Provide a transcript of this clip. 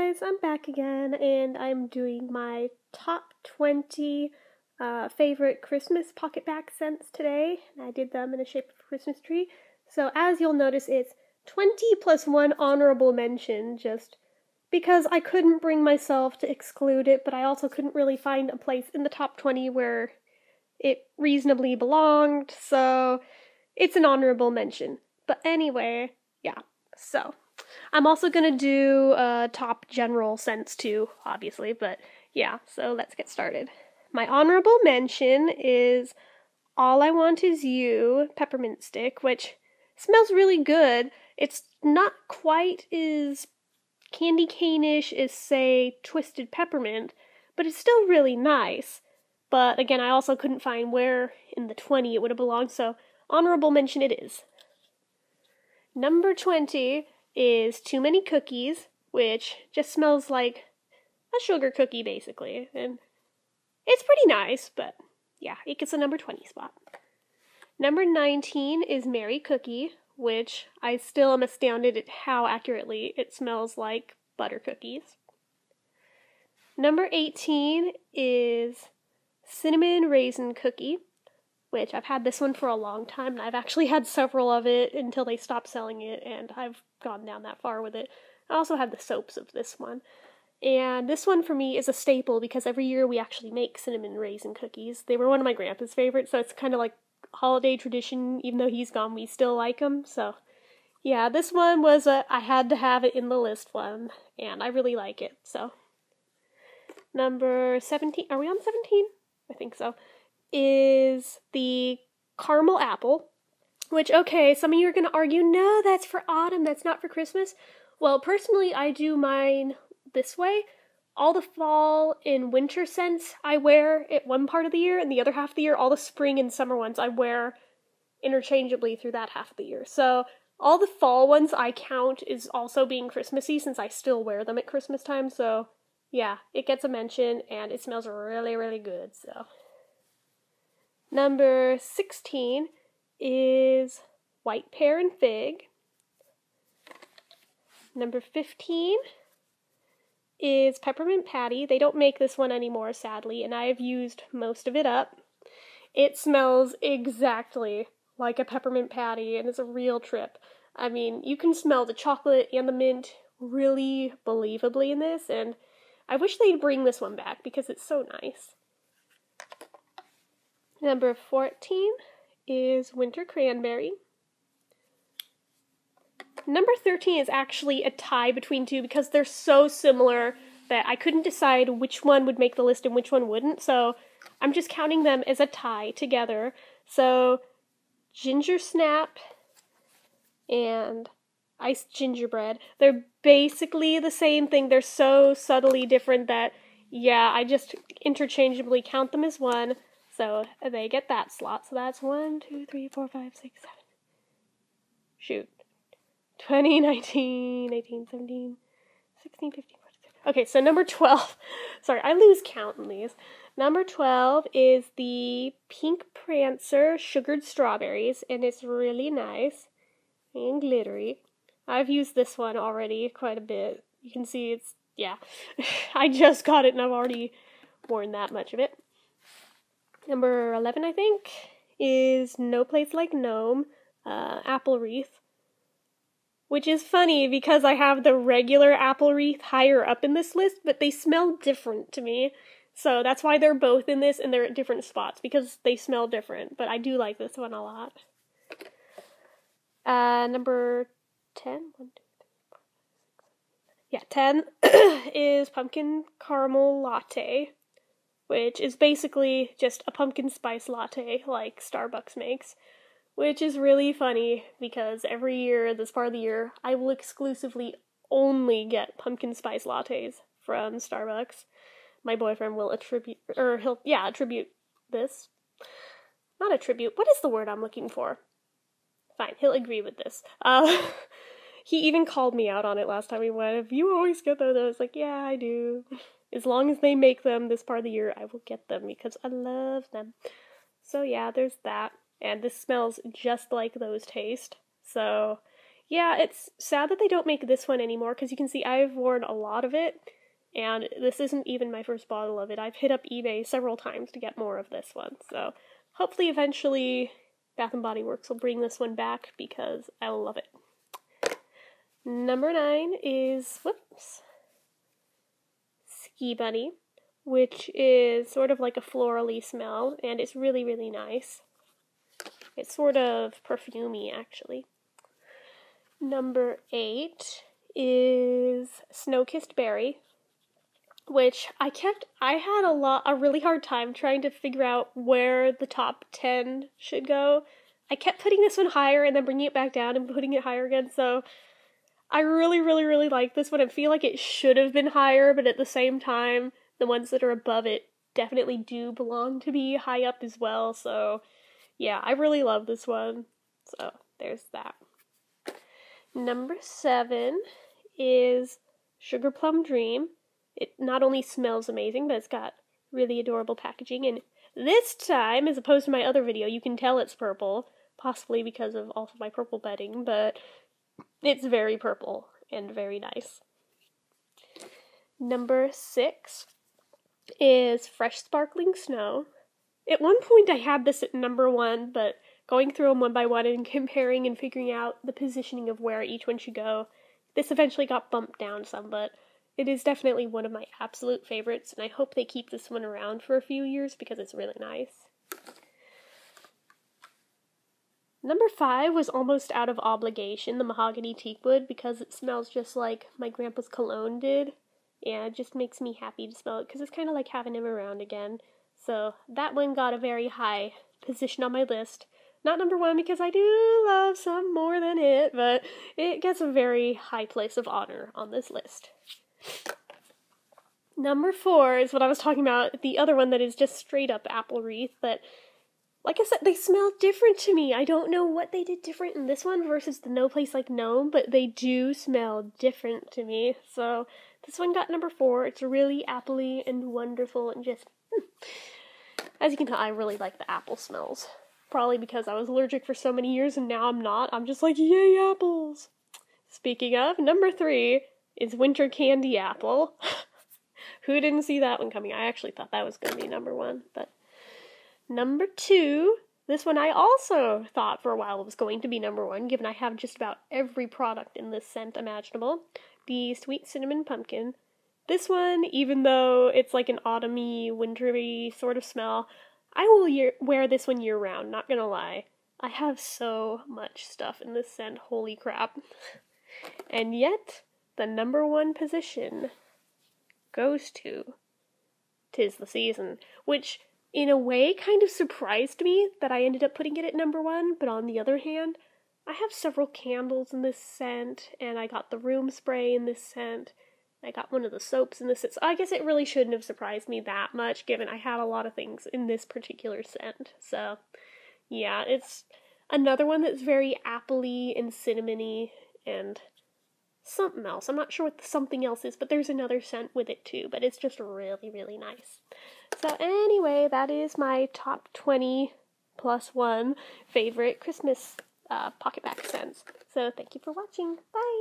guys, I'm back again, and I'm doing my top 20 favorite Christmas Pocketbac scents today. I did them in the shape of a Christmas tree. So as you'll notice, it's 20 plus one honorable mention, just because I couldn't bring myself to exclude it, but I also couldn't really find a place in the top 20 where it reasonably belonged, so it's an honorable mention. But anyway, yeah, so I'm also going to do top general scents too, obviously, but yeah, so let's get started. My honorable mention is All I Want Is You Peppermint Stick, which smells really good. It's not quite as candy cane-ish as, say, Twisted Peppermint, but it's still really nice. But again, I also couldn't find where in the 20 it would have belonged, so honorable mention it is. Number 20 is Too Many Cookies, which just smells like a sugar cookie, basically. And it's pretty nice, but yeah, it gets a number 20 spot. Number 19 is Merry Cookie, which I still am astounded at how accurately it smells like butter cookies. Number 18 is Cinnamon Raisin Cookie, which I've had this one for a long time, and I've actually had several of it until they stopped selling it, and I've gone down that far with it. I also have the soaps of this one. And this one for me is a staple because every year we actually make cinnamon raisin cookies. They were one of my grandpa's favorites, so it's kind of like holiday tradition. Even though he's gone, we still like them. So yeah, this one was I had to have it in the list one, and I really like it. So number 17, are we on 17? I think so. Is the caramel apple, which, okay, some of you are going to argue, no, that's for autumn, that's not for Christmas. Well, personally, I do mine this way. All the fall and winter scents I wear at one part of the year, and the other half of the year, all the spring and summer ones I wear interchangeably through that half of the year. So all the fall ones I count as also being Christmassy, since I still wear them at Christmas time. So yeah, it gets a mention, and it smells really, really good. So number 16 is White Pear and Fig. Number 15 is Peppermint Patty. They don't make this one anymore, sadly, and I have used most of it up. It smells exactly like a peppermint patty, and it's a real trip. I mean, you can smell the chocolate and the mint really believably in this, and I wish they'd bring this one back because it's so nice. Number 14 is Winter Cranberry. Number 13 is actually a tie between two because they're so similar that I couldn't decide which one would make the list and which one wouldn't, so I'm just counting them as a tie together. So Ginger Snap and Iced Gingerbread, they're basically the same thing. They're so subtly different that, yeah, I just interchangeably count them as one. So they get that slot. So that's 1, 2, 3, 4, 5, 6, 7. Shoot. 20, 19, 18, 17, 16, 15, 14. Okay, so number 12. Sorry, I lose count in these. Number 12 is the Pink Prancer Sugared Strawberries, and it's really nice and glittery. I've used this one already quite a bit. You can see it's, yeah. I just got it and I've already worn that much of it. Number 11, I think, is No Place Like Gnome Apple Wreath, which is funny because I have the regular apple wreath higher up in this list, but they smell different to me. So that's why they're both in this, and they're at different spots, because they smell different. But I do like this one a lot. Number 10? 1, 2, 3, 4, 5, 6, 7. Yeah, 10 is Pumpkin Caramel Latte, which is basically just a pumpkin spice latte like Starbucks makes. Which is really funny because every year, this part of the year, I will exclusively only get pumpkin spice lattes from Starbucks. My boyfriend will attribute this. Not attribute, what is the word I'm looking for? Fine, he'll agree with this. He even called me out on it last time we went. If you always get those, I was like, yeah, I do. As long as they make them this part of the year, I will get them because I love them. So yeah, there's that. And this smells just like those taste. So Yeah, it's sad that they don't make this one anymore, because you can see I've worn a lot of it, and this isn't even my first bottle of it. I've hit up eBay several times to get more of this one, so hopefully eventually Bath & Body Works will bring this one back, because I love it. Number 9 is, Ski Bunny, which is sort of like a florally smell, and it's really, really nice. It's sort of perfumey, actually. Number 8 is Snow-Kissed Berry, which I had a really hard time trying to figure out where the top 10 should go. I kept putting this one higher and then bringing it back down and putting it higher again, so I really, really, really like this one. I feel like it should have been higher, but at the same time, the ones that are above it definitely do belong to be high up as well, so yeah, I really love this one. So, there's that. Number 7 is Sugar Plum Dream. It not only smells amazing, but it's got really adorable packaging, and this time, as opposed to my other video, you can tell it's purple, possibly because of also my purple bedding, but it's very purple and very nice. Number 6 is Fresh Sparkling Snow. At one point I had this at number 1, but going through them one by one and comparing and figuring out the positioning of where each one should go, this eventually got bumped down some, but it is definitely one of my absolute favorites, and I hope they keep this one around for a few years because it's really nice. Number 5 was almost out of obligation, the Mahogany Teak Wood, because it smells just like my grandpa's cologne did, and it just makes me happy to smell it because it's kind of like having him around again. So that one got a very high position on my list. Not number 1 because I do love some more than it, but it gets a very high place of honor on this list. Number 4 is what I was talking about, the other one that is just straight up apple wreath, but like I said, they smell different to me. I don't know what they did different in this one versus the No Place Like Gnome, but they do smell different to me. So this one got number 4. It's really appley and wonderful and just, as you can tell, I really like the apple smells. Probably because I was allergic for so many years and now I'm not. I'm just like, yay, apples! Speaking of, number 3 is Winter Candy Apple. Who didn't see that one coming? I actually thought that was going to be number 1, but number 2, this one I also thought for a while was going to be number 1, given I have just about every product in this scent imaginable, the Sweet Cinnamon Pumpkin. This one, even though it's like an autumny, wintry sort of smell, I will wear this one year-round, not gonna lie. I have so much stuff in this scent, holy crap. And yet, the number 1 position goes to 'Tis the Season, which in a way kind of surprised me that I ended up putting it at number 1, but on the other hand, I have several candles in this scent, and I got the room spray in this scent, I got one of the soaps in this scent, so I guess it really shouldn't have surprised me that much, given I had a lot of things in this particular scent. So, yeah, it's another one that's very appley and cinnamony, and something else. I'm not sure what the something else is, but there's another scent with it too, but it's just really, really nice. So anyway, that is my top 20 plus 1 favorite Christmas Pocketbac scents. So thank you for watching. Bye!